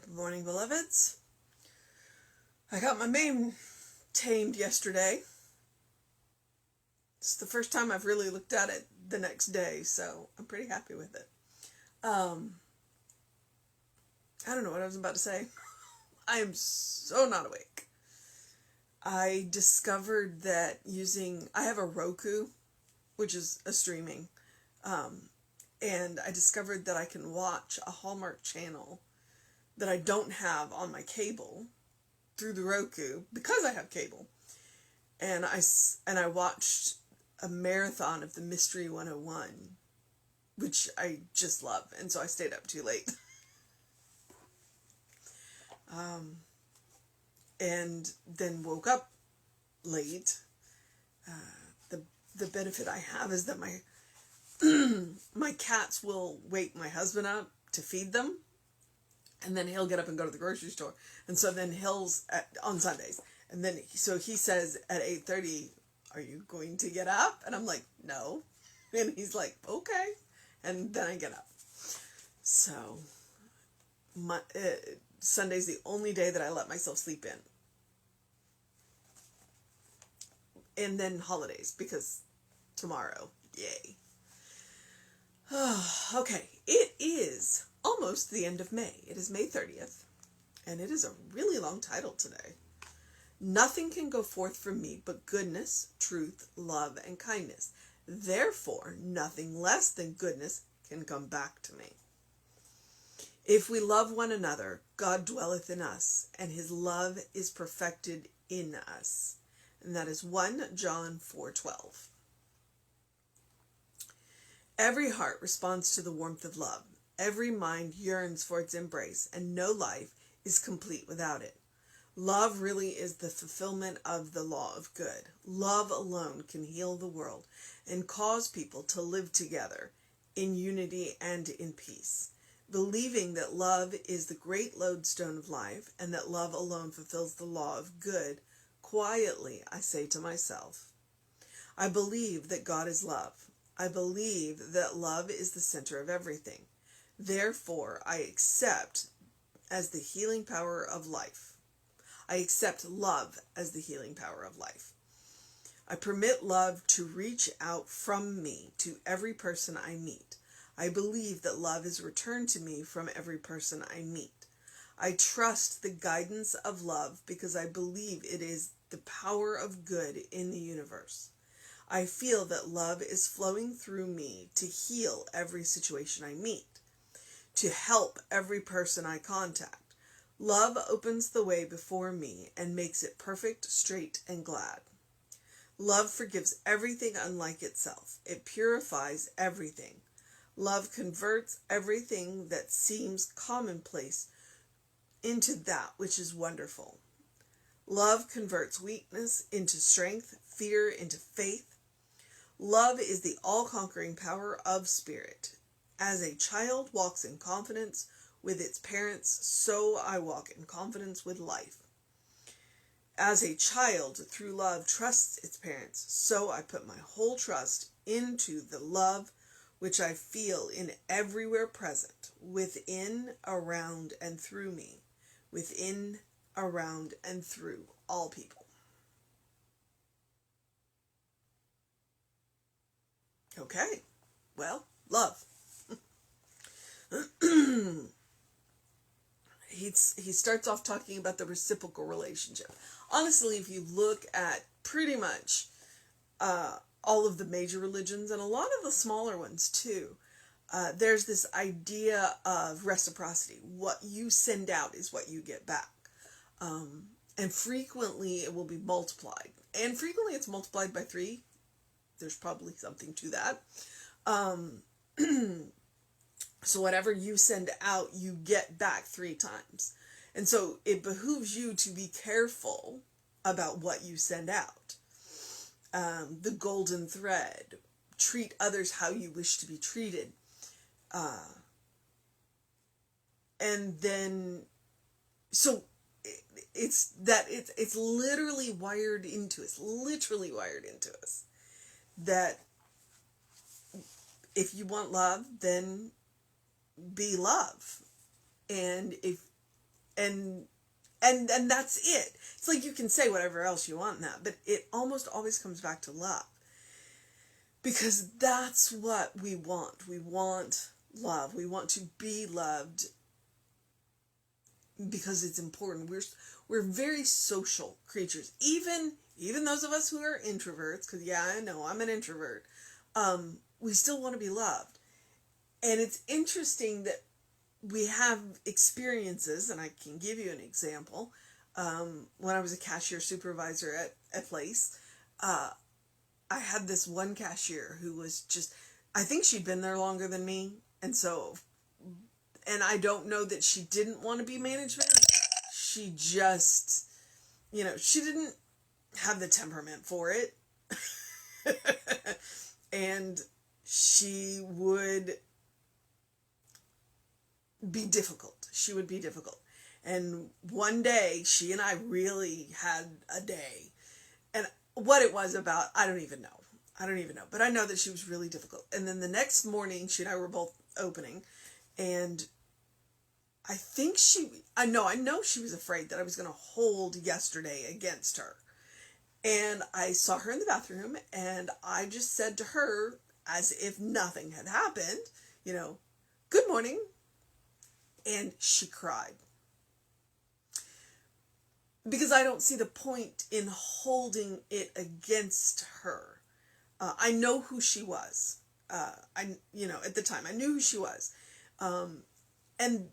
Good morning, beloveds. I got my mane tamed yesterday. It's the first time I've really looked at it the next day, so I'm pretty happy with it. I don't know what I was about to say. I am so not awake. I discovered that I have a Roku, which is a streaming, and I discovered that I can watch a Hallmark channel that I don't have on my cable through the Roku because I have cable. And I watched a marathon of the Mystery 101, which I just love, and so I stayed up too late. And then woke up late. The benefit I have is that my cats will wake my husband up to feed them, and then he'll get up and go to the grocery store. And so then on Sundays. And then, so he says at 8:30, "Are you going to get up?" And I'm like, "No." And he's like, "Okay." And then I get up. So, Sunday's the only day that I let myself sleep in. And then holidays, because tomorrow, yay. Okay, it is almost the end of May. It is May 30th, and it is a really long title today. Nothing can go forth from me but goodness, truth, love, and kindness. Therefore, nothing less than goodness can come back to me. If we love one another, God dwelleth in us, and his love is perfected in us. And that is 1 John 4:12. Every heart responds to the warmth of love. Every mind yearns for its embrace, and no life is complete without it. Love really is the fulfillment of the law of good. Love alone can heal the world and cause people to live together in unity and in peace. Believing that love is the great lodestone of life and that love alone fulfills the law of good, quietly I say to myself, I believe that God is love. I believe that love is the center of everything. Therefore, I accept as the healing power of life. I accept love as the healing power of life. I permit love to reach out from me to every person I meet. I believe that love is returned to me from every person I meet. I trust the guidance of love because I believe it is the power of good in the universe. I feel that love is flowing through me to heal every situation I meet, to help every person I contact. Love opens the way before me and makes it perfect, straight, and glad. Love forgives everything unlike itself. It purifies everything. Love converts everything that seems commonplace into that which is wonderful. Love converts weakness into strength, fear into faith. Love is the all-conquering power of spirit. As a child walks in confidence with its parents, so I walk in confidence with life. As a child, through love, trusts its parents, so I put my whole trust into the love which I feel in everywhere present, within, around, and through me, within, around, and through all people. Okay, well, love. He starts off talking about the reciprocal relationship. Honestly, if you look at pretty much all of the major religions and a lot of the smaller ones too, there's this idea of reciprocity. What you send out is what you get back. And frequently it will be multiplied. And frequently it's multiplied by 3. There's probably something to that. So whatever you send out, you get back 3 times. And so it behooves you to be careful about what you send out. The golden thread. Treat others how you wish to be treated. And then, so it's literally wired into us. Literally wired into us. That if you want love, then be love. And if And and that's it. It's like you can say whatever else you want in that, but it almost always comes back to love. Because that's what we want. We want love. We want to be loved because it's important. We're very social creatures. Even those of us who are introverts, because yeah, I know I'm an introvert, we still want to be loved. And it's interesting that we have experiences, and I can give you an example. When I was a cashier supervisor at a place, I had this one cashier who was just, I think she'd been there longer than me. And I don't know that she didn't want to be management. She just, she didn't have the temperament for it. And she would be difficult. She would be difficult. And one day, she and I really had a day. And what it was about, I don't even know. But I know that she was really difficult. And then the next morning, she and I were both opening. And I know she was afraid that I was going to hold yesterday against her. And I saw her in the bathroom, and I just said to her, as if nothing had happened, good morning. And she cried. Because I don't see the point in holding it against her. I know who she was. At the time, I knew who she was. And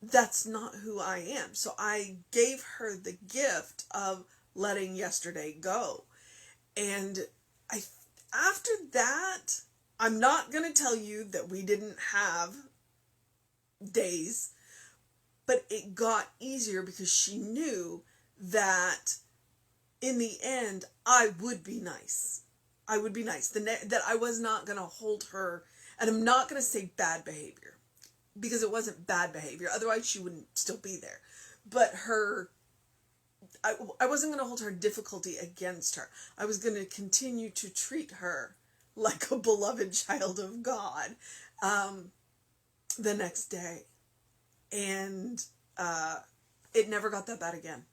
that's not who I am. So I gave her the gift of letting yesterday go. And after that, I'm not going to tell you that we didn't have days, but it got easier because she knew that in the end, I would be nice. That I was not going to hold her, and I'm not going to say bad behavior, because it wasn't bad behavior. Otherwise, she wouldn't still be there. But I wasn't going to hold her difficulty against her. I was going to continue to treat her like a beloved child of God the next day. And it never got that bad again.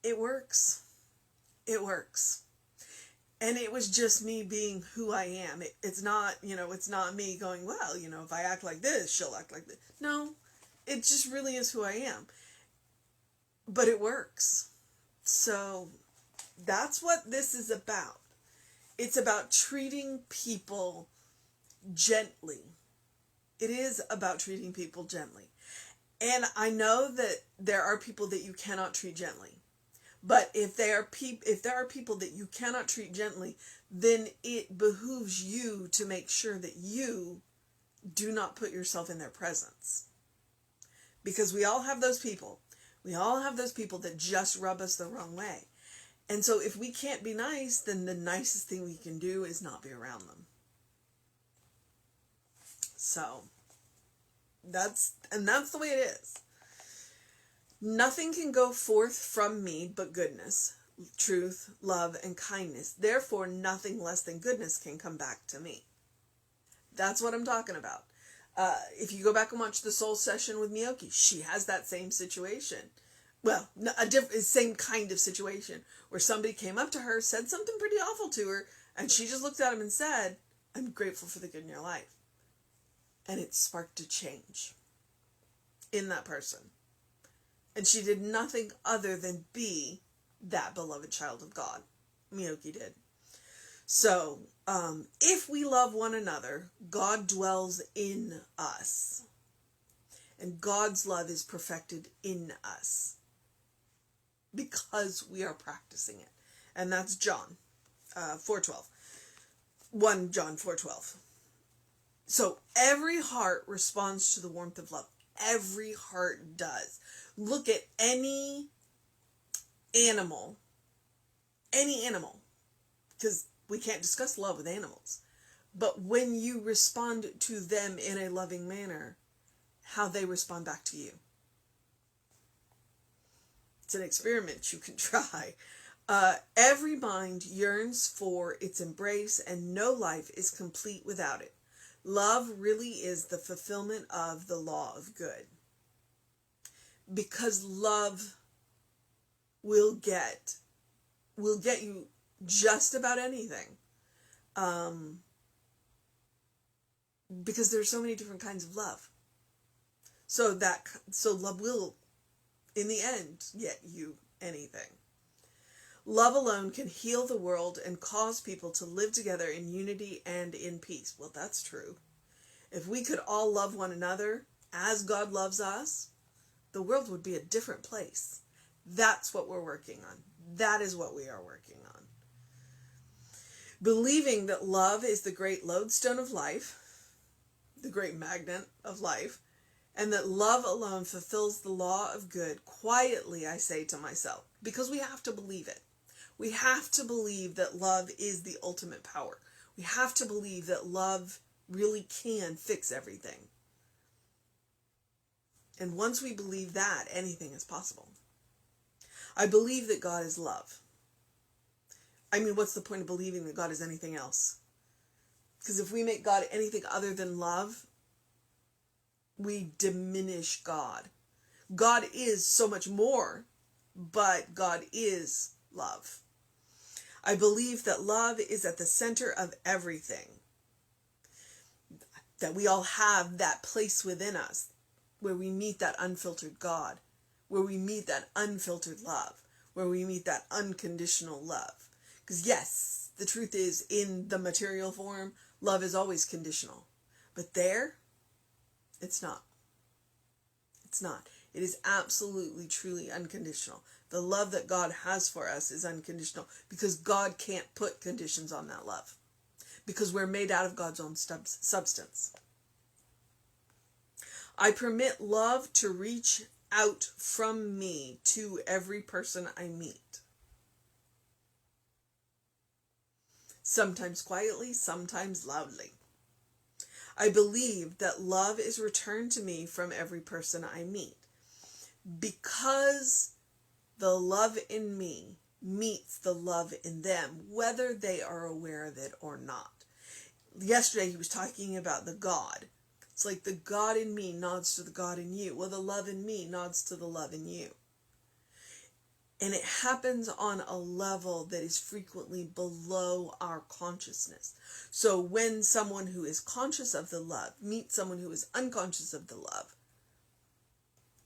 It works. And it was just me being who I am. It's not, it's not me going, well, if I act like this, she'll act like this. No, it just really is who I am. But it works. So that's what this is about. It's about treating people gently. It is about treating people gently. And I know that there are people that you cannot treat gently. But if there are people that you cannot treat gently, then it behooves you to make sure that you do not put yourself in their presence. Because we all have those people. We all have those people that just rub us the wrong way. And so if we can't be nice, then the nicest thing we can do is not be around them. So that's the way it is. Nothing can go forth from me but goodness, truth, love, and kindness. Therefore, nothing less than goodness can come back to me. That's what I'm talking about. If you go back and watch the soul session with Miyoki, she has that same situation. Well, same kind of situation where somebody came up to her, said something pretty awful to her, and she just looked at him and said, "I'm grateful for the good in your life." And it sparked a change in that person. And she did nothing other than be that beloved child of God. Miyoki did. So, if we love one another, God dwells in us. And God's love is perfected in us. Because we are practicing it. And that's John 4:12. 1 John 4:12. So every heart responds to the warmth of love. Every heart does. Look at any animal, because we can't discuss love with animals. But when you respond to them in a loving manner, how they respond back to you. It's an experiment you can try. Every mind yearns for its embrace, and no life is complete without it. Love really is the fulfillment of the law of good. Because love will get you just about anything. Because there's so many different kinds of love. So love will, in the end, get you anything. Love alone can heal the world and cause people to live together in unity and in peace. Well, that's true. If we could all love one another as God loves us, the world would be a different place. That's what we're working on. That is what we are working on. Believing that love is the great lodestone of life, the great magnet of life, and that love alone fulfills the law of good, quietly I say to myself, because we have to believe it. We have to believe that love is the ultimate power. We have to believe that love really can fix everything. And once we believe that, anything is possible. I believe that God is love. I mean, what's the point of believing that God is anything else? Because if we make God anything other than love, we diminish God. God is so much more, but God is love. I believe that love is at the center of everything. That we all have that place within us where we meet that unfiltered God, where we meet that unfiltered love, where we meet that unconditional love. Because yes, the truth is, in the material form, love is always conditional. But there, it's not. It's not. It is absolutely, truly unconditional. The love that God has for us is unconditional because God can't put conditions on that love. Because we're made out of God's own substance. I permit love to reach out from me to every person I meet. Sometimes quietly, sometimes loudly. I believe that love is returned to me from every person I meet. Because the love in me meets the love in them, whether they are aware of it or not. Yesterday he was talking about the God. It's like the God in me nods to the God in you. Well, the love in me nods to the love in you. And it happens on a level that is frequently below our consciousness. So when someone who is conscious of the love meets someone who is unconscious of the love,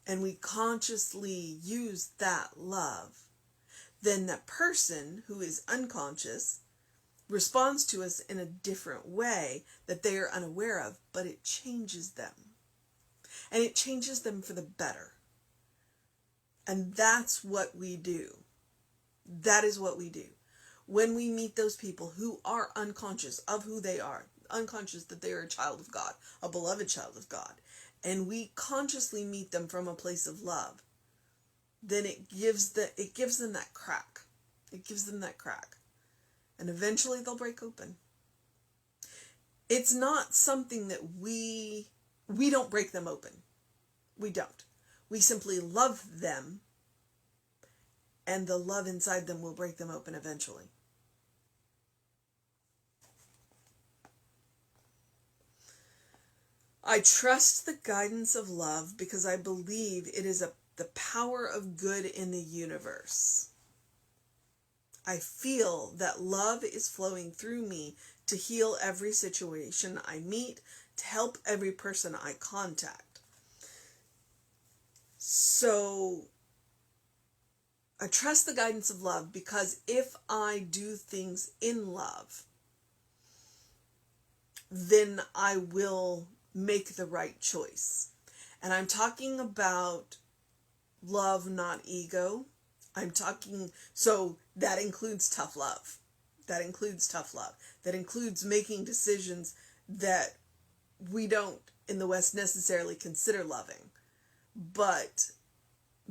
and we consciously use that love, then that person who is unconscious responds to us in a different way that they are unaware of, but it changes them. And it changes them for the better. And that's what we do. That is what we do. When we meet those people who are unconscious of who they are, unconscious that they are a child of God, a beloved child of God, and we consciously meet them from a place of love, then it gives them that crack. It gives them that crack. And eventually they'll break open. It's not something that we don't break them open. We don't. We simply love them, and the love inside them will break them open eventually. I trust the guidance of love because I believe it is the power of good in the universe. I feel that love is flowing through me to heal every situation I meet, to help every person I contact. So I trust the guidance of love because if I do things in love, then I will make the right choice. And I'm talking about love, not ego. So that includes tough love. That includes tough love. That includes making decisions that we don't in the West necessarily consider loving. But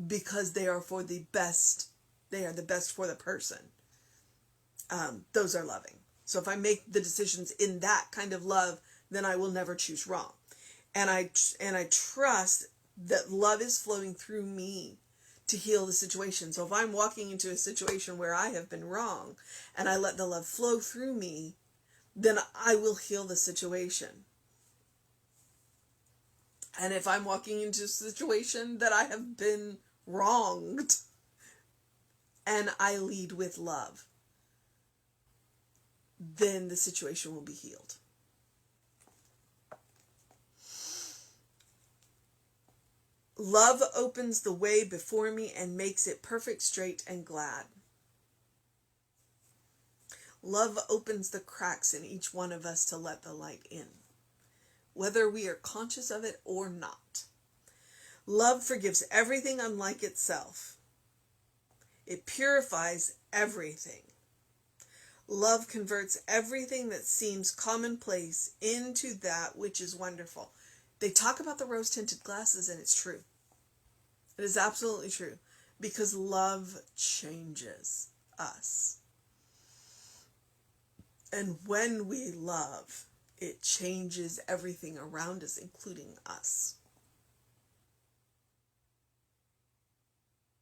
because they are for the best, they are the best for the person. Those are loving. So if I make the decisions in that kind of love, then I will never choose wrong. And I trust that love is flowing through me to heal the situation. So if I'm walking into a situation where I have been wrong and I let the love flow through me, then I will heal the situation. And if I'm walking into a situation that I have been wronged, and I lead with love, then the situation will be healed. Love opens the way before me and makes it perfect, straight, and glad. Love opens the cracks in each one of us to let the light in, whether we are conscious of it or not. Love forgives everything unlike itself. It purifies everything. Love converts everything that seems commonplace into that which is wonderful. They talk about the rose-tinted glasses, and it's true. It is absolutely true, because love changes us. And when we love, it changes everything around us, including us.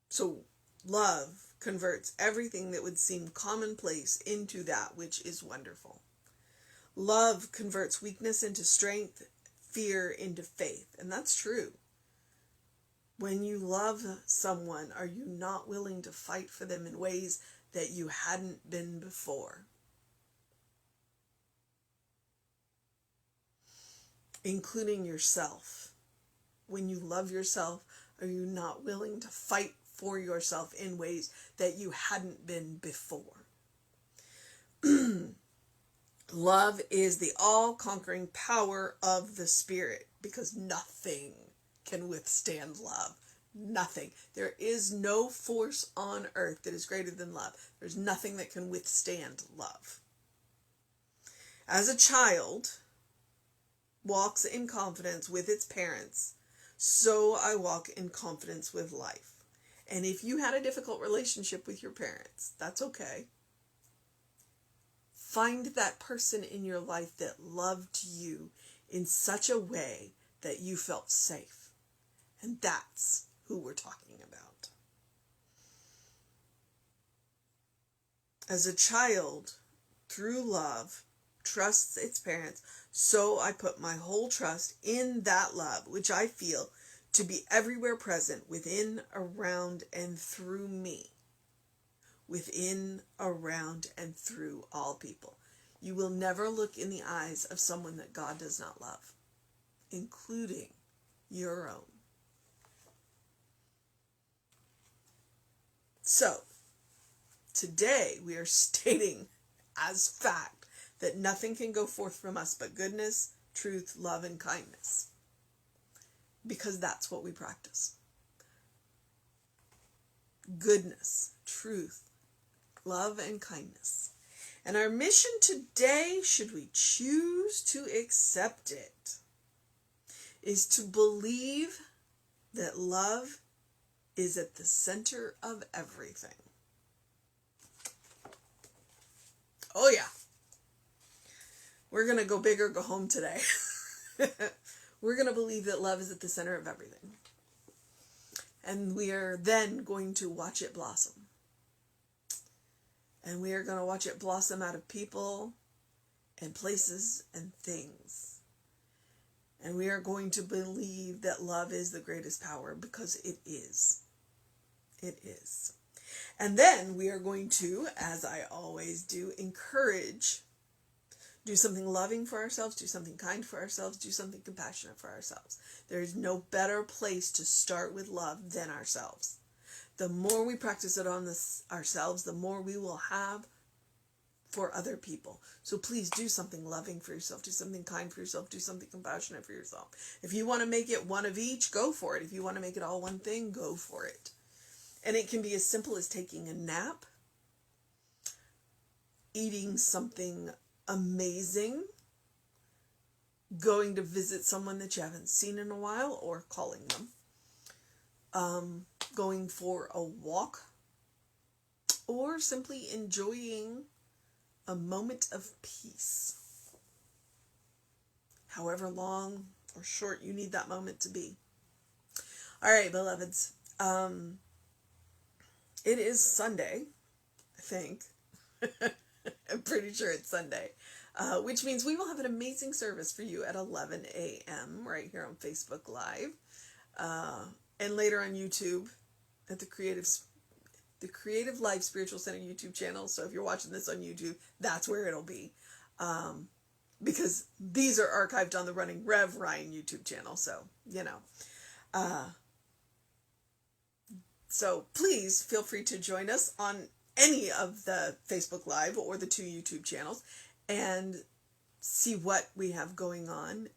So love converts everything that would seem commonplace into that which is wonderful. Love converts weakness into strength, fear into faith. And that's true. When you love someone, are you not willing to fight for them in ways that you hadn't been before? Including yourself. When you love yourself, are you not willing to fight for yourself in ways that you hadn't been before? Love is the all-conquering power of the Spirit, because nothing can withstand love. Nothing. There is no force on earth that is greater than love. There's nothing that can withstand love. As a child walks in confidence with its parents, so I walk in confidence with life. And if you had a difficult relationship with your parents, that's okay. Find that person in your life that loved you in such a way that you felt safe. And that's who we're talking about. As a child, through love, trusts its parents, so I put my whole trust in that love, which I feel to be everywhere present, within, around, and through me. Within, around, and through all people. You will never look in the eyes of someone that God does not love, including your own. So, today we are stating as fact that nothing can go forth from us but goodness, truth, love, and kindness. Because that's what we practice. Goodness, truth, love, and kindness. And our mission today, should we choose to accept it, is to believe that love is at the center of everything. Oh yeah. We're going to go big or go home today. We're going to believe that love is at the center of everything. And we are then going to watch it blossom. And we are going to watch it blossom out of people and places and things. And we are going to believe that love is the greatest power, because it is. It is. And then we are going to, as I always do, encourage. Do something loving for ourselves, do something kind for ourselves, do something compassionate for ourselves. There is no better place to start with love than ourselves. The more we practice it on ourselves, the more we will have for other people. So please do something loving for yourself, do something kind for yourself, do something compassionate for yourself. If you want to make it one of each, go for it. If you want to make it all one thing, go for it. And it can be as simple as taking a nap, eating something amazing, going to visit someone that you haven't seen in a while, or calling them, going for a walk, or simply enjoying a moment of peace. However long or short you need that moment to be. All right, beloveds. It is Sunday, I think. I'm pretty sure it's Sunday. which means we will have an amazing service for you at 11 a.m. right here on Facebook Live, and later on YouTube at the Creative Life Spiritual Center YouTube channel. So if you're watching this on YouTube, that's where it'll be, because these are archived on the Running Rev Ryan YouTube channel. So, so please feel free to join us on any of the Facebook Live or the 2 YouTube channels and see what we have going on.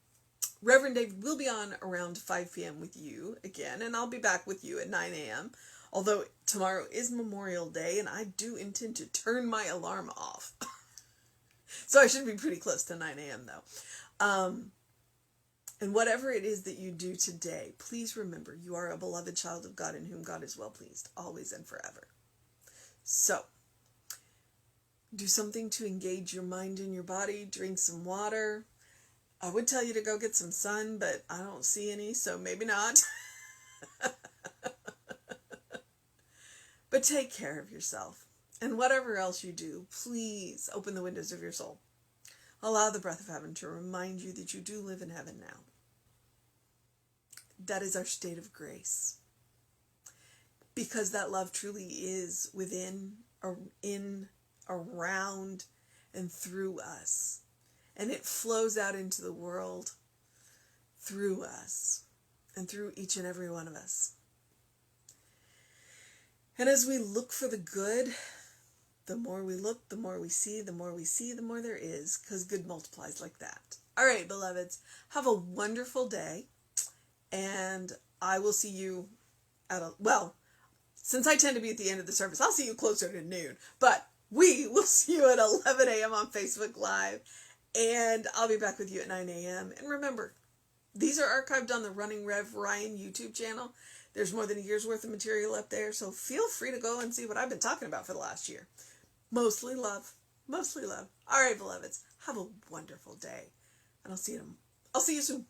Reverend Dave will be on around 5 p.m. with you again, and I'll be back with you at 9 a.m. Although tomorrow is Memorial Day, and I do intend to turn my alarm off. So I should be pretty close to 9 a.m. though. And whatever it is that you do today, please remember you are a beloved child of God in whom God is well pleased, always and forever. So, do something to engage your mind and your body. Drink some water. I would tell you to go get some sun, but I don't see any, so maybe not. But take care of yourself. And whatever else you do, please open the windows of your soul. Allow the breath of heaven to remind you that you do live in heaven now. That is our state of grace. Because that love truly is within, or in, around, and through us. And it flows out into the world through us and through each and every one of us. And as we look for the good, the more we look, the more we see, the more we see, the more there is, because good multiplies like that. All right, beloveds, have a wonderful day, and I will see you since I tend to be at the end of the service, I'll see you closer to noon, but we will see you at 11 a.m. on Facebook Live, and I'll be back with you at 9 a.m. And remember, these are archived on the Running Rev Ryan YouTube channel. There's more than a year's worth of material up there, so feel free to go and see what I've been talking about for the last year. Mostly love. Mostly love. All right, beloveds, have a wonderful day, and I'll see you soon.